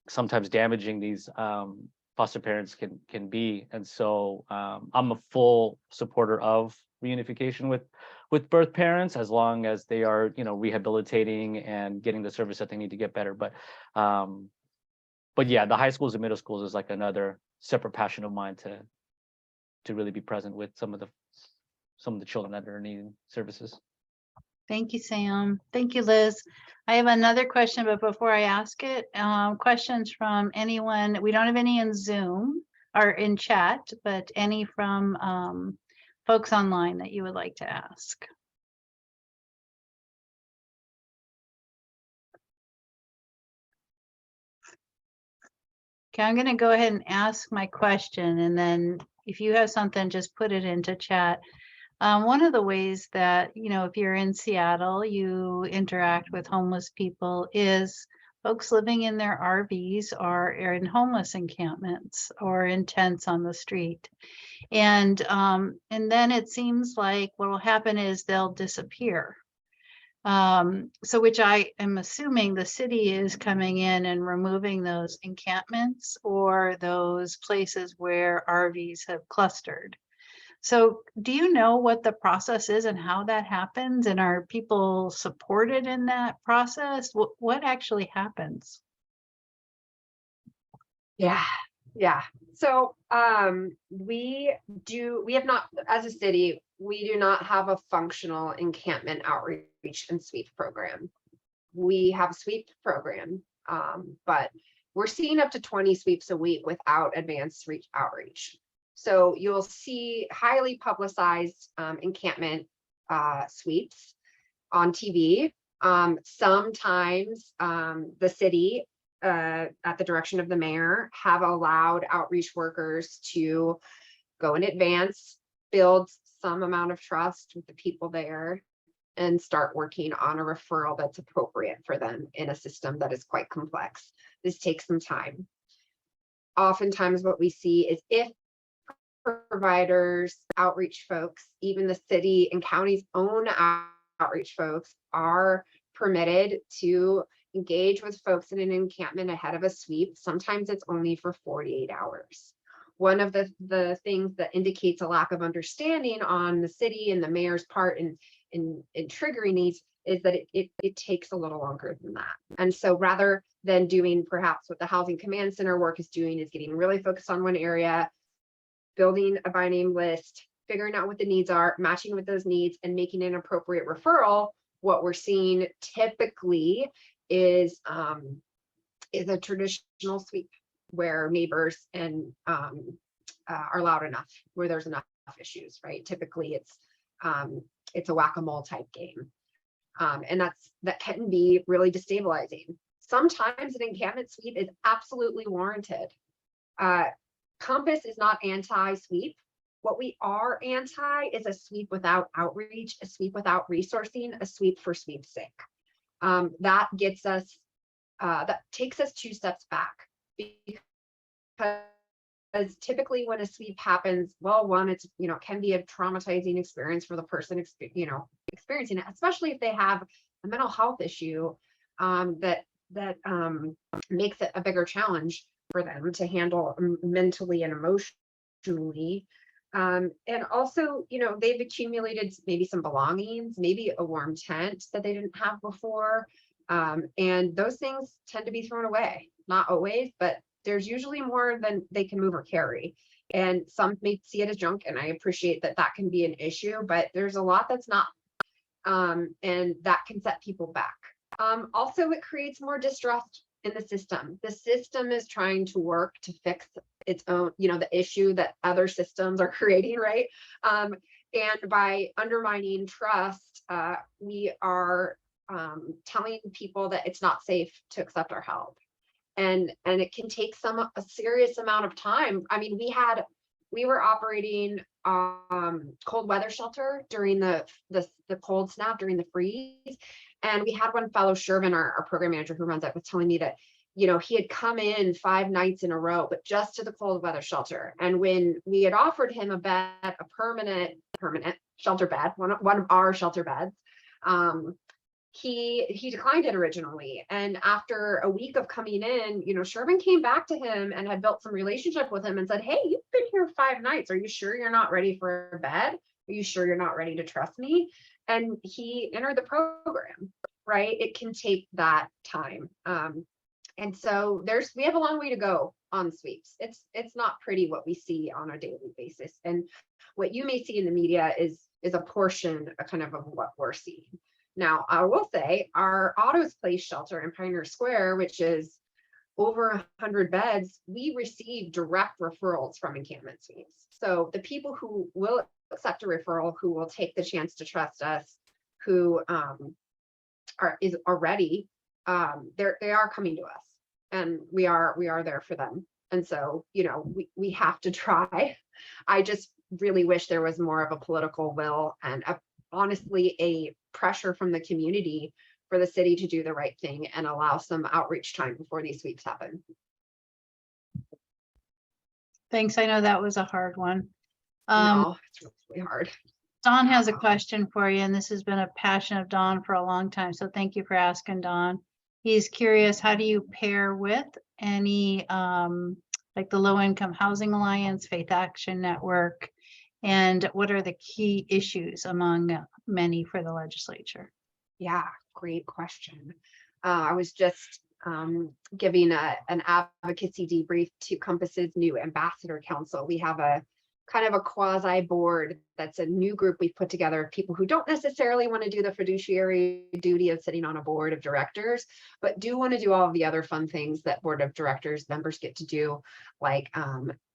sometimes damaging these foster parents can be. And so I'm a full supporter of reunification with birth parents, as long as they are, rehabilitating and getting the service that they need to get better. But yeah, the high schools and middle schools is like another separate passion of mine to really be present with some of the children that are needing services. Thank you, Sam. Thank you, Liz. I have another question, but before I ask it, questions from anyone. We don't have any in Zoom or in chat, but any from folks online that you would like to ask. Okay, I'm going to go ahead and ask my question, and then if you have something, just put it into chat. One of the ways that, if you're in Seattle, you interact with homeless people is folks living in their RVs or in homeless encampments or in tents on the street. And then it seems like what will happen is they'll disappear. So which I am assuming the city is coming in and removing those encampments or those places where RVs have clustered. So do you know what the process is and how that happens? And are people supported in that process? What actually happens? Yeah. So we have not, as a city, we do not have a functional encampment outreach and sweep program. We have a sweep program, but we're seeing up to 20 sweeps a week without advanced sweep outreach. So you'll see highly publicized encampment sweeps on TV. Sometimes the city, at the direction of the mayor, have allowed outreach workers to go in advance, build some amount of trust with the people there, and start working on a referral that's appropriate for them in a system that is quite complex. This takes some time. Oftentimes what we see is if providers, outreach folks, even the city and county's own outreach folks are permitted to engage with folks in an encampment ahead of a sweep. Sometimes it's only for 48 hours. One of the things that indicates a lack of understanding on the city and the mayor's part in triggering these is that it takes a little longer than that. And so rather than doing perhaps what the Housing Command Center work is doing, is getting really focused on one area, building a by name list, figuring out what the needs are, matching with those needs, and making an appropriate referral. What we're seeing typically is a traditional sweep where neighbors and are loud enough, where there's enough issues, right? Typically it's a whack-a-mole type game. And that can be really destabilizing. Sometimes an encampment sweep is absolutely warranted. Compass is not anti-sweep. What we are anti is a sweep without outreach, a sweep without resourcing, a sweep for sweep's sake. That gets us, that takes us 2 steps back, because typically when a sweep happens, well, one, it's, can be a traumatizing experience for the person, experiencing it, especially if they have a mental health issue that makes it a bigger challenge for them to handle mentally and emotionally. And also, they've accumulated maybe some belongings, maybe a warm tent that they didn't have before. And those things tend to be thrown away, not always, but there's usually more than they can move or carry. And some may see it as junk, and I appreciate that that can be an issue, but there's a lot that's not. And that can set people back. Also, it creates more distrust in the system. The system is trying to work to fix its own, the issue that other systems are creating, right? And by undermining trust, we are telling people that it's not safe to accept our help. And it can take a serious amount of time. I mean, we were operating cold weather shelter during the cold snap, during the freeze. And we had one fellow, Shervin, our program manager who runs it, was telling me that, he had come in 5 nights in a row, but just to the cold weather shelter. And when we had offered him a bed, a permanent shelter bed, one of our shelter beds, he declined it originally. And after a week of coming in, Shervin came back to him and had built some relationship with him and said, "Hey, you've been here 5 nights. Are you sure you're not ready for a bed? Are you sure you're not ready to trust me?" And he entered the program, right? It can take that time. And so we have a long way to go on sweeps. It's not pretty what we see on a daily basis. And what you may see in the media is a portion of what we're seeing. Now, I will say our Otto's Place shelter in Pioneer Square, which is over 100 beds, we receive direct referrals from encampment sweeps. So the people who will accept a referral, who will take the chance to trust us, who are ready, they are coming to us, and we are there for them. And so, we have to try. I just really wish there was more of a political will and honestly a pressure from the community for the city to do the right thing and allow some outreach time before these sweeps happen. Thanks. I know that was a hard one. No, it's really hard. Don has a question for you, and this has been a passion of Don for a long time. So thank you for asking, Don. He's curious, how do you pair with any like the Low Income Housing Alliance, Faith Action Network, and what are the key issues among many for the legislature? Yeah, great question. I was just giving an advocacy debrief to Compass's new ambassador council. We have a kind of a quasi board that's a new group we've put together of people who don't necessarily want to do the fiduciary duty of sitting on a board of directors, but do want to do all of the other fun things that board of directors members get to do, like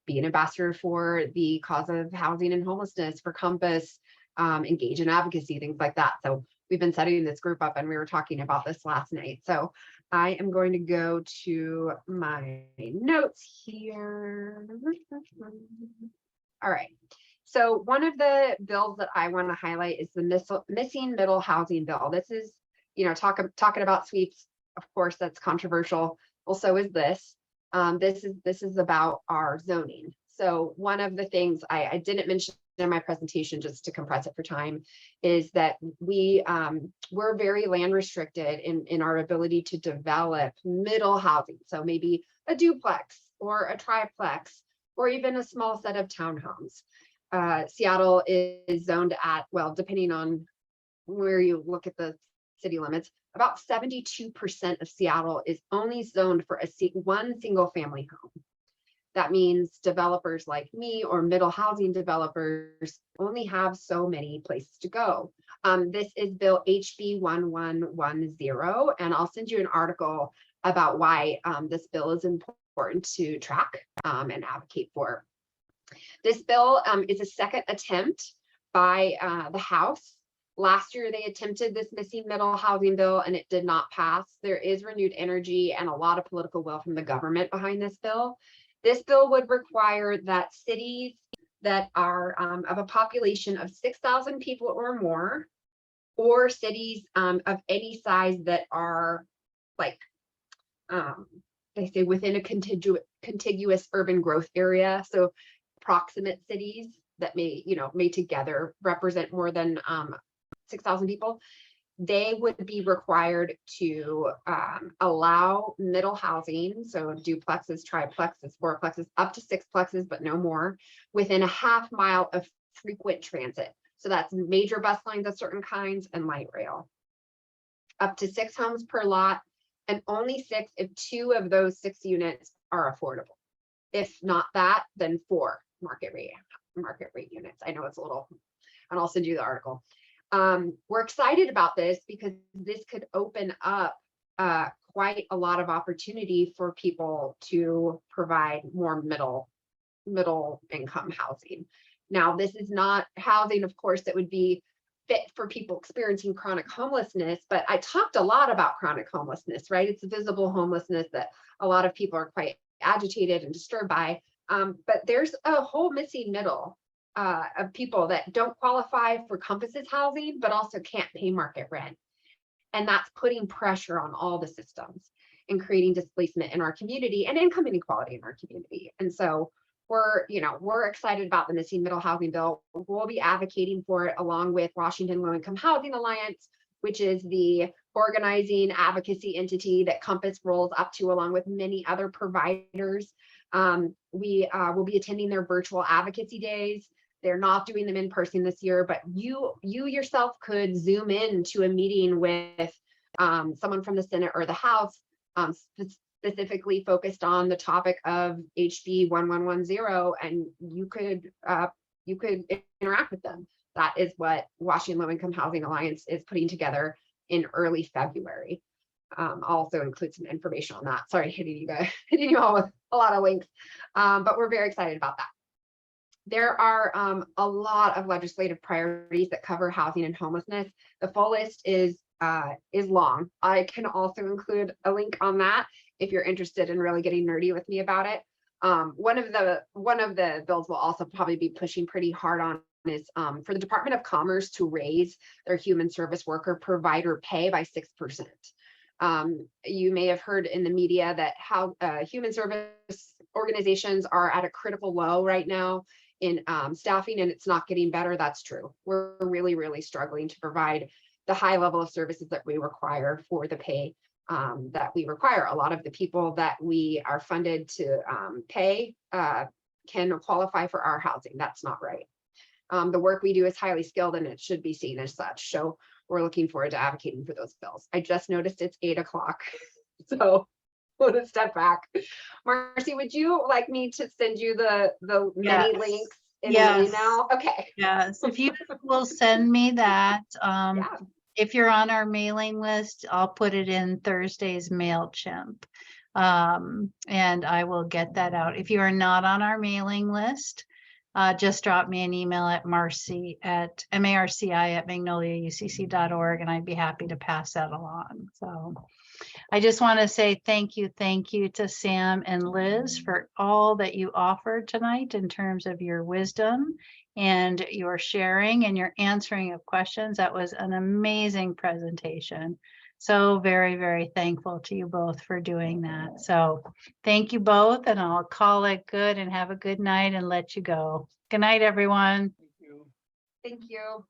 be an ambassador for the cause of housing and homelessness for Compass, engage in advocacy, things like that. So we've been setting this group up, and we were talking about this last night. So I am going to go to my notes here. All right. So one of the bills that I want to highlight is the missing middle housing bill. This is, talking about sweeps. Of course, that's controversial. Well, so is this. This is about our zoning. So one of the things I didn't mention in my presentation, just to compress it for time, is that we're very land restricted in our ability to develop middle housing. So maybe a duplex or a triplex or even a small set of townhomes. Seattle is zoned at, well, depending on where you look at the city limits, about 72% of Seattle is only zoned for one single family home. That means developers like me or middle housing developers only have so many places to go. This is Bill HB 1110, and I'll send you an article about why this bill is important to track and advocate for. This bill is a second attempt by the House. Last year, they attempted this missing middle housing bill and it did not pass. There is renewed energy and a lot of political will from the government behind this bill. This bill would require that cities that are of a population of 6,000 people or more, or cities of any size that are like, they say within a contiguous urban growth area. So proximate cities that may together represent more than 6,000 people, they would be required to allow middle housing, so duplexes, triplexes, fourplexes, up to sixplexes, but no more, within a half mile of frequent transit. So that's major bus lines of certain kinds and light rail. Up to 6 homes per lot, and only 6 if 2 of those 6 units are affordable. If not that, then 4 market rate units. I know it's a little, and I'll send you the article. We're excited about this because this could open up quite a lot of opportunity for people to provide more middle income housing. Now, this is not housing, of course, that would be fit for people experiencing chronic homelessness, but I talked a lot about chronic homelessness, right? It's a visible homelessness that a lot of people are quite agitated and disturbed by, but there's a whole missing middle of people that don't qualify for Compass's housing, but also can't pay market rent. And that's putting pressure on all the systems and creating displacement in our community and income inequality in our community. And so we're excited about the missing middle housing bill. We'll be advocating for it along with Washington Low Income Housing Alliance, which is the organizing advocacy entity that Compass rolls up to, along with many other providers. We will be attending their virtual advocacy days. They're not doing them in person this year, but you yourself could Zoom in to a meeting with someone from the Senate or the House, specifically focused on the topic of HB 1110, and you could interact with them. That is what Washington Low Income Housing Alliance is putting together in early February. I'll also include some information on that. Sorry, hitting you all with a lot of links, but we're very excited about that. There are a lot of legislative priorities that cover housing and homelessness. The full list is long. I can also include a link on that if you're interested in really getting nerdy with me about it. One of the bills we'll also probably be pushing pretty hard on is for the Department of Commerce to raise their human service worker provider pay by 6%. You may have heard in the media that how human service organizations are at a critical low right now in staffing, and it's not getting better. That's true. We're really, really struggling to provide the high level of services that we require for the pay that we require. A lot of the people that we are funded to pay can qualify for our housing. That's not right. The work we do is highly skilled and it should be seen as such. So we're looking forward to advocating for those bills. I just noticed it's 8 o'clock. So I'm going to step back. Marcy, would you like me to send you the many links in an email? Okay. Yes, if you will send me that. Yeah. If you're on our mailing list, I'll put it in Thursday's MailChimp. And I will get that out. If you are not on our mailing list, just drop me an email at marci@magnoliaucc.org, and I'd be happy to pass that along. So I just want to say thank you to Sam and Liz for all that you offered tonight in terms of your wisdom and your sharing and your answering of questions. That was an amazing presentation. So very, very thankful to you both for doing that. So thank you both, and I'll call it good and have a good night and let you go. Good night, everyone. Thank you. Thank you.